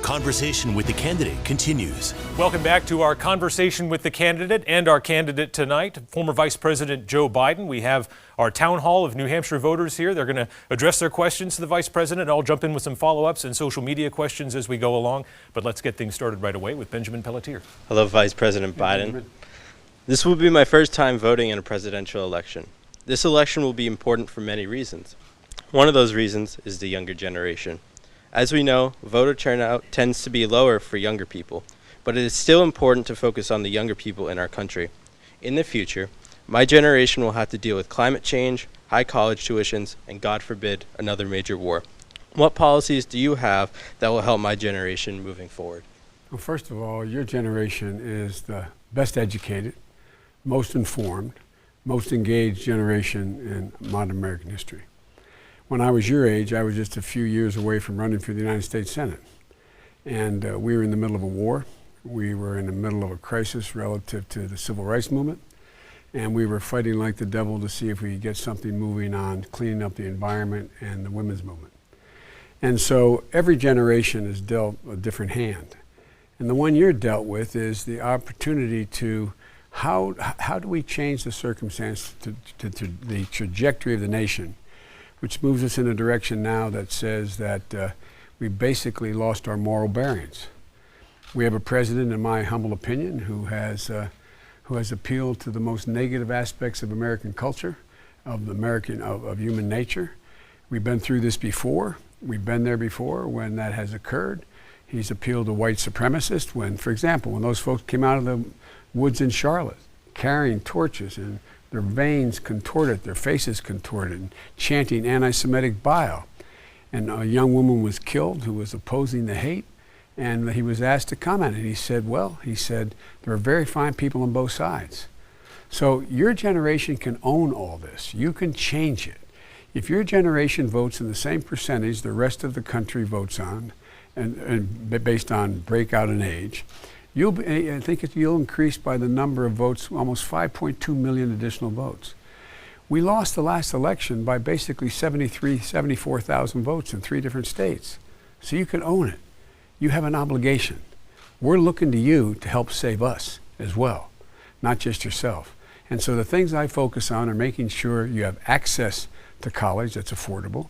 Conversation with the Candidate continues. Welcome back to our Conversation with the Candidate and our candidate tonight, former Vice President Joe Biden. We have our town hall of New Hampshire voters here. They're going to address their questions to the Vice President. I'll jump in with some follow-ups and social media questions as we go along. But let's get things started right away with Benjamin Pelletier. Hello, Vice President Biden. This will be my first time voting in a presidential election. This election will be important for many reasons. One of those reasons is the younger generation. As we know, voter turnout tends to be lower for younger people, but it is still important to focus on the younger people in our country. In the future, my generation will have to deal with climate change, high college tuitions, and God forbid, another major war. What policies do you have that will help my generation moving forward? Well, first of all, your generation is the best educated, most informed, most engaged generation in modern American history. When I was your age, I was just a few years away from running for the United States Senate. And we were in the middle of a war. We were in the middle of a crisis relative to the civil rights movement. And we were fighting like the devil to see if we could get something moving on cleaning up the environment and the women's movement. And so every generation is dealt a different hand. And the one you're dealt with is the opportunity to how do we change the circumstance to the trajectory of the nation, which moves us in a direction now that says that we basically lost our moral bearings. We have a president, in my humble opinion, who has appealed to the most negative aspects of American culture, of human nature. We've been through this before. We've been there before when that has occurred. He's appealed to white supremacists when, for example, when those folks came out of the woods in Charlotte carrying torches and their veins contorted, their faces contorted, and chanting anti-Semitic bile. And a young woman was killed who was opposing the hate, and he was asked to comment, and he said, there are very fine people on both sides. So your generation can own all this. You can change it. If your generation votes in the same percentage the rest of the country votes on, and based on breakout in age, I think you'll increase by the number of votes, almost 5.2 million additional votes. We lost the last election by basically 74,000 votes in 3 different states. So you can own it. You have an obligation. We're looking to you to help save us as well, not just yourself. And so the things I focus on are making sure you have access to college that's affordable.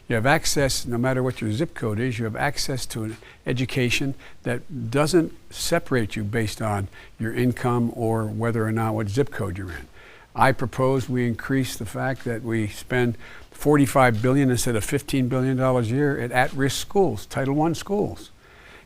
You have access, no matter what your zip code is, you have access to an education that doesn't separate you based on your income or whether or not what zip code you're in. I propose we increase the fact that we spend $45 billion instead of $15 billion a year at-risk schools, Title I schools.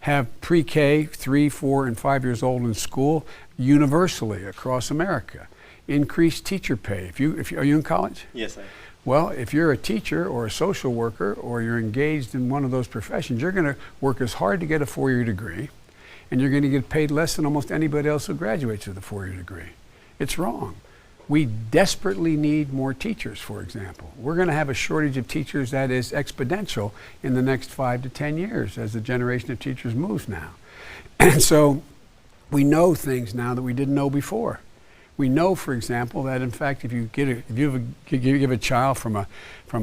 Have pre-K, 3, 4, and 5 years old in school universally across America. Increase teacher pay. Are you in college? Yes, I am. Well, if you're a teacher or a social worker or you're engaged in one of those professions, you're going to work as hard to get a 4-year degree, and you're going to get paid less than almost anybody else who graduates with a 4-year degree. It's wrong. We desperately need more teachers, for example. We're going to have a shortage of teachers that is exponential in the next 5 to 10 years as the generation of teachers moves now. And so we know things now that we didn't know before. We know, for example, that in fact, if you give a child from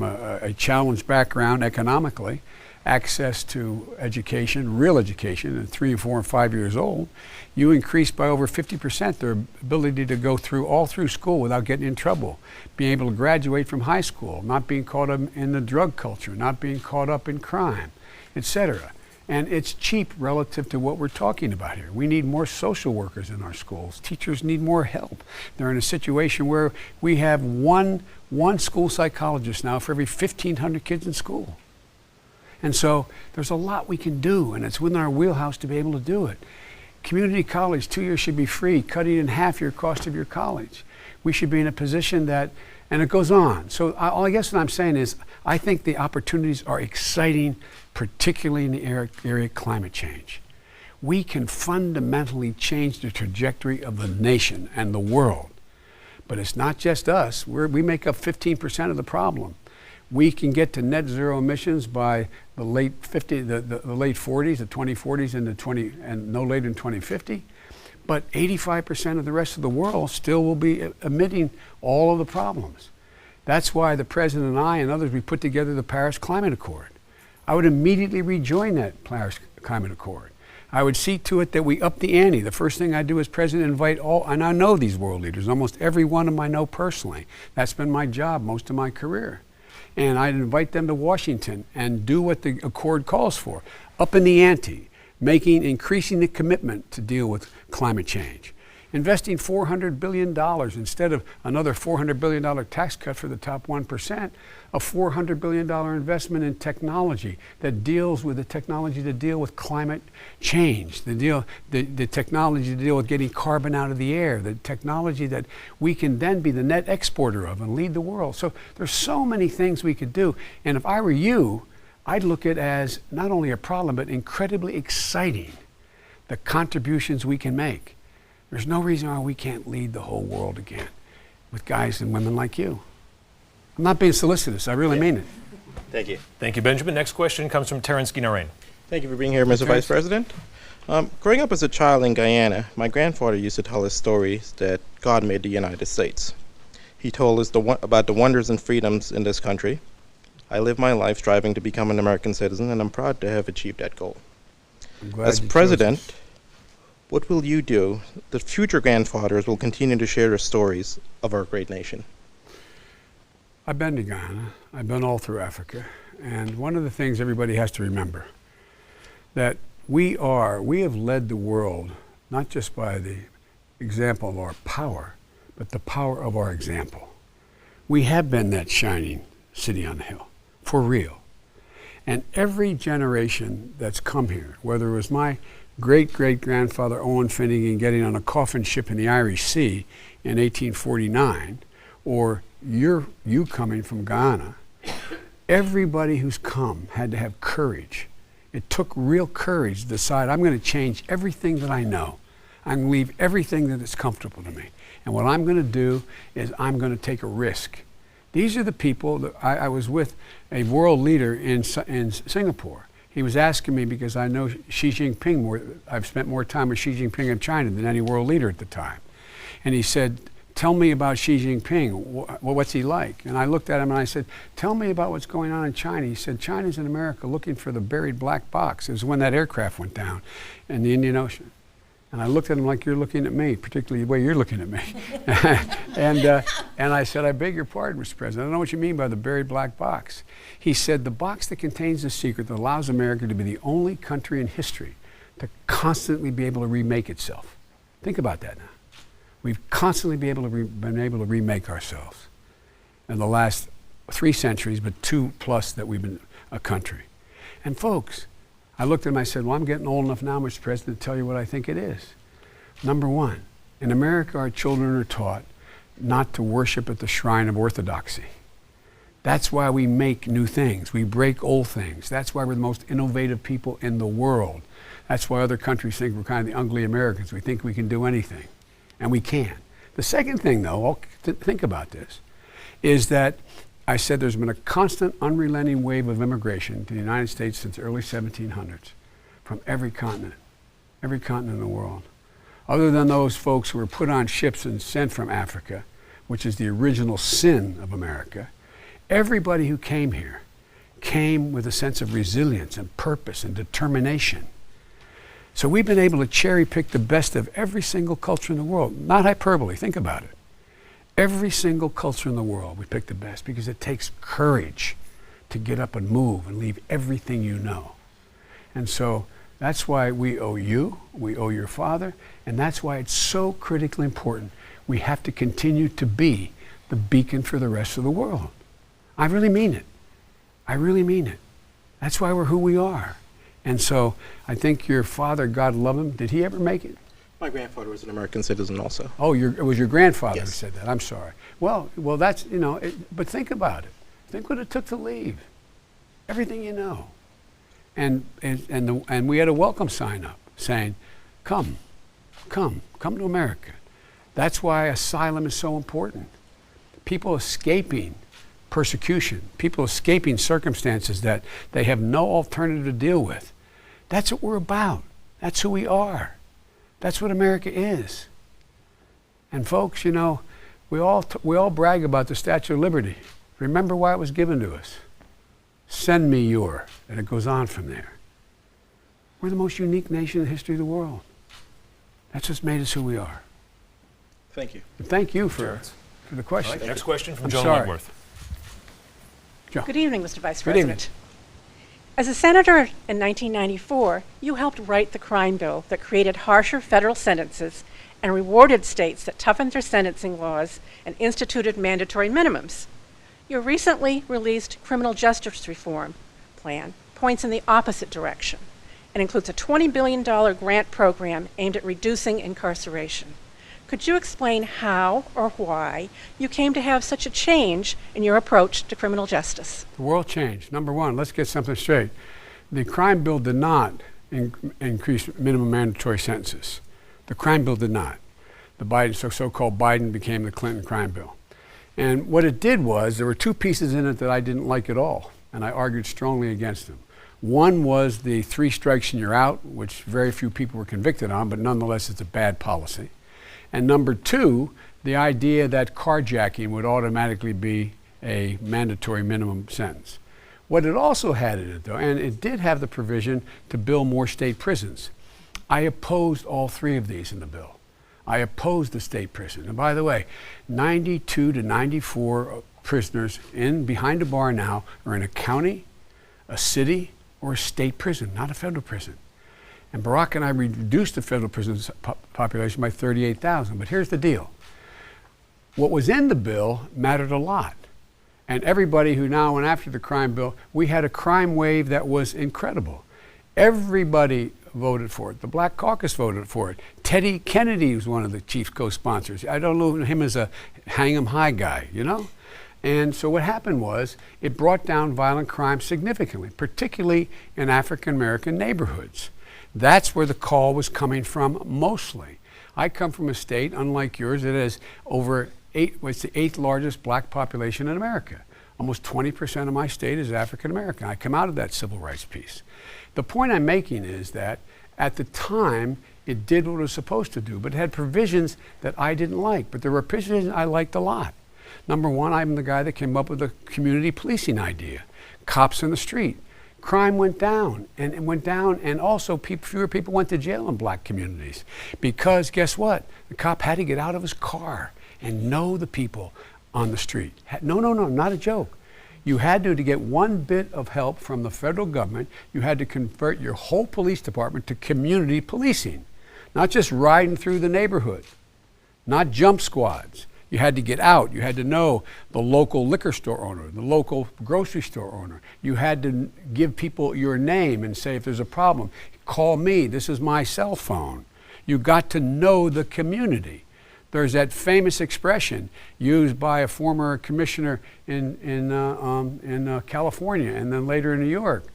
a challenged background economically access to education, real education, at 3, 4, and 5 years old, you increase by over 50% their ability to go all through school without getting in trouble, being able to graduate from high school, not being caught up in the drug culture, not being caught up in crime, etc. And it's cheap relative to what we're talking about here. We need more social workers in our schools. Teachers need more help. They're in a situation where we have one school psychologist now for every 1,500 kids in school. And so there's a lot we can do, and it's within our wheelhouse to be able to do it. Community college, 2 years should be free, cutting in half your cost of your college. We should be in a position that, and it goes on. So I guess what I'm saying is, I think the opportunities are exciting, particularly in the area of climate change. We can fundamentally change the trajectory of the nation and the world. But it's not just us. We make up 15% of the problem. We can get to net zero emissions by the late 40s, the 2040s, and no later than 2050. But 85% of the rest of the world still will be emitting all of the problems. That's why the President and I and others, we put together the Paris Climate Accord. I would immediately rejoin that Paris Climate Accord. I would see to it that we up the ante. The first thing I do as president, invite all, and I know these world leaders, almost every one of them I know personally. That's been my job most of my career. And I'd invite them to Washington and do what the accord calls for. Up in the ante, increasing the commitment to deal with climate change. Investing $400 billion instead of another $400 billion tax cut for the top 1%, a $400 billion investment in technology that deals with the technology to deal with climate change, the technology to deal with getting carbon out of the air, the technology that we can then be the net exporter of and lead the world. So there's so many things we could do. And if I were you, I'd look at it as not only a problem, but incredibly exciting, the contributions we can make. There's no reason why we can't lead the whole world again with guys and women like you. I'm not being solicitous. I really mean it. Thank you. Thank you, Benjamin. Next question comes from Terence Guinarain. Thank you for being here, Mr. Vice President. Growing up as a child in Guyana, my grandfather used to tell us stories that God made the United States. He told us about the wonders and freedoms in this country. I live my life striving to become an American citizen, and I'm proud to have achieved that goal. As president, what will you do that future grandfathers will continue to share the stories of our great nation? I've been to Guyana. I've been all through Africa. And one of the things everybody has to remember, that we have led the world, not just by the example of our power, but the power of our example. We have been that shining city on the hill, for real. And every generation that's come here, whether it was my great-great-grandfather Owen Finnegan getting on a coffin ship in the Irish Sea in 1849, or you coming from Guyana, everybody who's come had to have courage. It took real courage to decide, I'm going to change everything that I know. I'm going to leave everything that is comfortable to me. And what I'm going to do is I'm going to take a risk. These are the people that I was with a world leader in Singapore. He was asking me, because I know Xi Jinping more, I've spent more time with Xi Jinping in China than any world leader at the time. And he said, tell me about Xi Jinping. What's he like? And I looked at him and I said, tell me about what's going on in China. He said, China's in America looking for the buried black box. It was when that aircraft went down in the Indian Ocean. And I looked at him like you're looking at me, particularly the way you're looking at me. And I said, I beg your pardon, Mr. President. I don't know what you mean by the buried black box. He said, the box that contains the secret that allows America to be the only country in history to constantly be able to remake itself. Think about that now. We've constantly been able to remake ourselves in the last 3 centuries, but 2+ that we've been a country. And folks, I looked at him, I said, well, I'm getting old enough now, Mr. President, to tell you what I think it is. Number one, in America, our children are taught not to worship at the shrine of orthodoxy. That's why we make new things. We break old things. That's why we're the most innovative people in the world. That's why other countries think we're kind of the ugly Americans. We think we can do anything, and we can. The second thing, though, think about this, is that I said there's been a constant, unrelenting wave of immigration to the United States since the early 1700s from every continent in the world. Other than those folks who were put on ships and sent from Africa, which is the original sin of America, everybody who came here came with a sense of resilience and purpose and determination. So we've been able to cherry pick the best of every single culture in the world. Not hyperbole, think about it. Every single culture in the world, we pick the best because it takes courage to get up and move and leave everything you know. And so that's why we owe you, we owe your father, and that's why it's so critically important. We have to continue to be the beacon for the rest of the world. I really mean it. I really mean it. That's why we're who we are. And so I think your father, God love him, did he ever make it? My grandfather was an American citizen also. Oh, it was your grandfather Yes. who said that. I'm sorry. Well, that's, but think about it. Think what it took to leave. Everything you know. And we had a welcome sign up saying, come to America. That's why asylum is so important. People escaping persecution, people escaping circumstances that they have no alternative to deal with. That's what we're about. That's who we are. That's what America is. And folks, we all brag about the Statue of Liberty. Remember why it was given to us. Send me your, and it goes on from there. We're the most unique nation in the history of the world. That's what's made us who we are. Thank you. And thank you for the question. All right, next question from I'm Joan sorry. Wentworth. Good evening, Mr. Vice Good evening. President. As a senator in 1994, you helped write the crime bill that created harsher federal sentences and rewarded states that toughened their sentencing laws and instituted mandatory minimums. Your recently released criminal justice reform plan points in the opposite direction and includes a $20 billion grant program aimed at reducing incarceration. Could you explain how or why you came to have such a change in your approach to criminal justice? The world changed. Number one, let's get something straight. The crime bill did not increase minimum mandatory sentences. The crime bill did not. The Biden, so-called Biden became the Clinton crime bill. And what it did was, there were two pieces in it that I didn't like at all, and I argued strongly against them. One was the 3 strikes and you're out, which very few people were convicted on, but nonetheless it's a bad policy. And number 2, the idea that carjacking would automatically be a mandatory minimum sentence. What it also had in it, though, and it did have the provision to build more state prisons. I opposed all 3 of these in the bill. I opposed the state prison. And by the way, 92 to 94 prisoners behind a bar now are in a county, a city, or a state prison, not a federal prison. And Barack and I reduced the federal prison population by 38,000. But here's the deal. What was in the bill mattered a lot. And everybody who now went after the crime bill, we had a crime wave that was incredible. Everybody voted for it. The Black Caucus voted for it. Teddy Kennedy was one of the chief co-sponsors. I don't know him as a hang 'em high guy, you know? And so what happened was it brought down violent crime significantly, particularly in African American neighborhoods. That's where the call was coming from mostly. I come from a state, unlike yours, that has it's the 8th largest black population in America. Almost 20% of my state is African American. I come out of that civil rights piece. The point I'm making is that at the time, it did what it was supposed to do, but it had provisions that I didn't like. But there were provisions I liked a lot. Number 1, I'm the guy that came up with the community policing idea. Cops in the street. Crime went down, and it went down, and also fewer people went to jail in black communities. Because guess what? The cop had to get out of his car and know the people on the street. No, not a joke. You had to get one bit of help from the federal government, you had to convert your whole police department to community policing. Not just riding through the neighborhood, not jump squads. You had to get out. You had to know the local liquor store owner, the local grocery store owner. You had to give people your name and say, if there's a problem, call me. This is my cell phone. You got to know the community. There's that famous expression used by a former commissioner in California and then later in New York,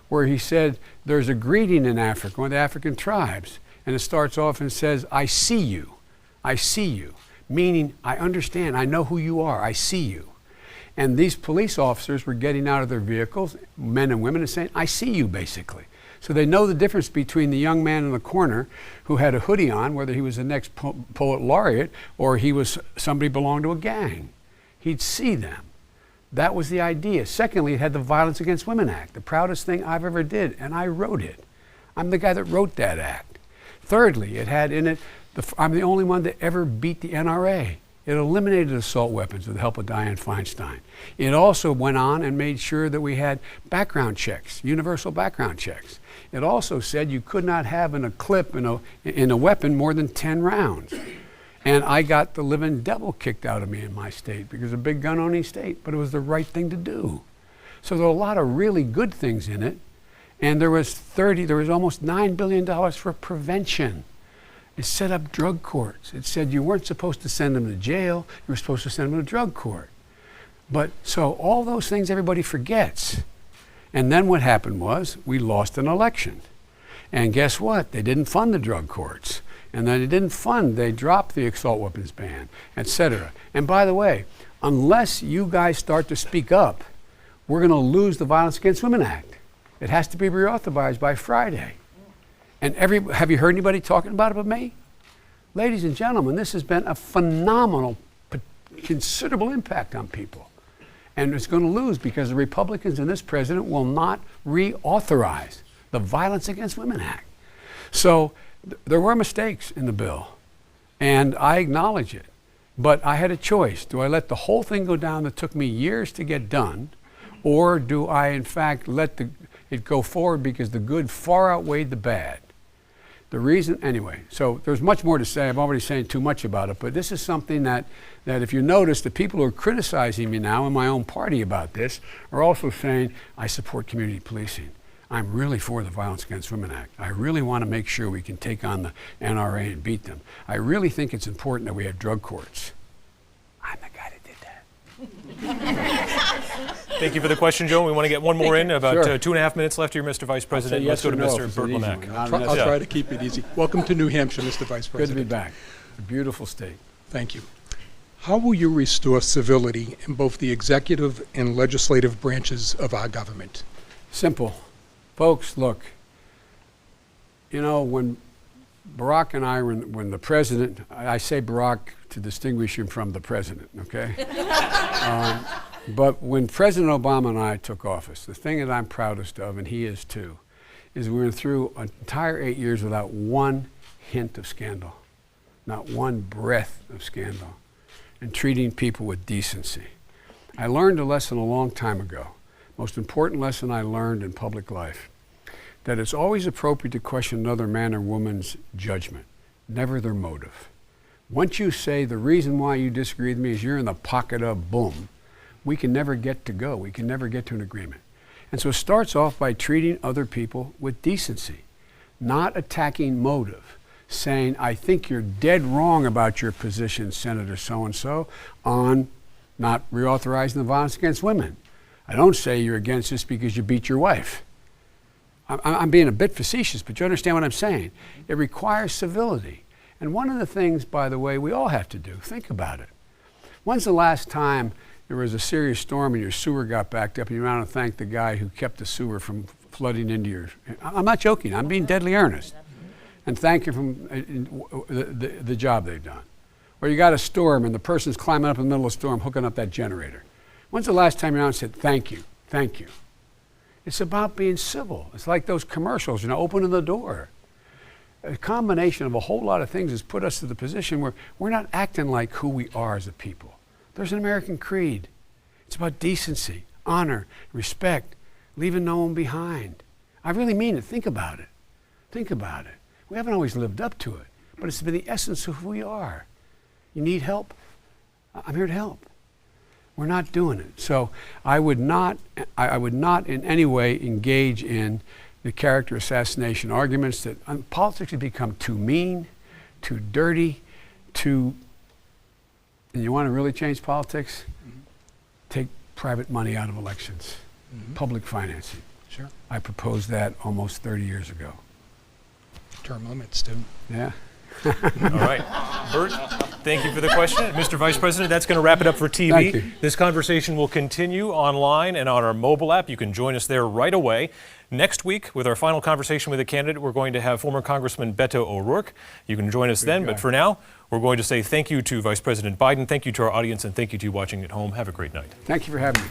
where he said there's a greeting in Africa, one of the African tribes, and it starts off and says, I see you. I see you. Meaning, I understand, I know who you are, I see you. And these police officers were getting out of their vehicles, men and women, and saying, I see you, basically. So they know the difference between the young man in the corner who had a hoodie on, whether he was the next poet laureate or he was somebody belonged to a gang. He'd see them. That was the idea. Secondly, it had the Violence Against Women Act, the proudest thing I've ever did, and I wrote it. I'm the guy that wrote that act. Thirdly, it had in it, I'm the only one that ever beat the NRA. It eliminated assault weapons with the help of Dianne Feinstein. It also went on and made sure that we had background checks, universal background checks. It also said you could not have in a clip in a weapon more than 10 rounds. And I got the living devil kicked out of me in my state because it's a big gun owning state, but it was the right thing to do. So there were a lot of really good things in it. And there was almost $9 billion for prevention. It set up drug courts. It said you weren't supposed to send them to jail, you were supposed to send them to drug court. But so all those things everybody forgets. And then what happened was we lost an election. And guess what? They didn't fund the drug courts. And then they dropped the assault weapons ban, etc. And by the way, unless you guys start to speak up, we're going to lose the Violence Against Women Act. It has to be reauthorized by Friday. And have you heard anybody talking about it but me? Ladies and gentlemen, this has been a phenomenal, considerable impact on people. And it's going to lose because the Republicans and this president will not reauthorize the Violence Against Women Act. So there were mistakes in the bill, and I acknowledge it. But I had a choice. Do I let the whole thing go down that took me years to get done, or do I, in fact, let it go forward because the good far outweighed the bad? The reason, anyway, so there's much more to say. I'm already saying too much about it, but this is something that if you notice, the people who are criticizing me now in my own party about this are also saying, I support community policing. I'm really for the Violence Against Women Act. I really want to make sure we can take on the NRA and beat them. I really think it's important that we have drug courts. I'm the guy that did that. Thank you for the question, Joe. We want to get one more in. About Sure. 2.5 minutes left here, Mr. Vice President. Yes Let's go to or no, Mr. if it's an easy Burklemack. one. Not I'll an try to keep it easy. Welcome to New Hampshire, Mr. Vice Good to President. be back. A beautiful state. Thank you. How will you restore civility in both the executive and legislative branches of our government? Simple. Folks, look, you know, when Barack and I, when the president, I say Barack to distinguish him from the president, okay? But when President Obama and I took office, the thing that I'm proudest of, and he is too, is we went through an entire 8 years without one hint of scandal, not one breath of scandal, and treating people with decency. I learned a lesson a long time ago, most important lesson I learned in public life, that it's always appropriate to question another man or woman's judgment, never their motive. Once you say the reason why you disagree with me is you're in the pocket of boom, we can never get to go. We can never get to an agreement. And so it starts off by treating other people with decency, not attacking motive, saying, I think you're dead wrong about your position, Senator so-and-so, on not reauthorizing the Violence Against Women. I don't say you're against this because you beat your wife. I'm being a bit facetious, but you understand what I'm saying. It requires civility. And one of the things, by the way, we all have to do, think about it. When's the last time there was a serious storm and your sewer got backed up and you want to thank the guy who kept the sewer from flooding into your... I'm not joking, I'm being deadly earnest. And thank you for the job they've done. Or you got a storm and the person's climbing up in the middle of the storm hooking up that generator. When's the last time you went out and said, thank you, thank you? It's about being civil. It's like those commercials, you know, opening the door. A combination of a whole lot of things has put us to the position where we're not acting like who we are as a people. There's an American creed. It's about decency, honor, respect, leaving no one behind. I really mean it. Think about it. Think about it. We haven't always lived up to it, but it's been the essence of who we are. You need help? I'm here to help. We're not doing it. So I would not in any way engage in the character assassination arguments that politics has become too mean, too dirty, too, and you want to really change politics? Mm-hmm. Take private money out of elections, public financing. Sure. I proposed that almost 30 years ago. Term limits, too. Yeah. All right. Bert, thank you for the question. Mr. Vice President, that's going to wrap it up for TV. Thank you. This conversation will continue online and on our mobile app. You can join us there right away. Next week, with our final conversation with a candidate, we're going to have former Congressman Beto O'Rourke. You can join us then, but for now, we're going to say thank you to Vice President Biden, thank you to our audience, and thank you to you watching at home. Have a great night. Thank you for having me.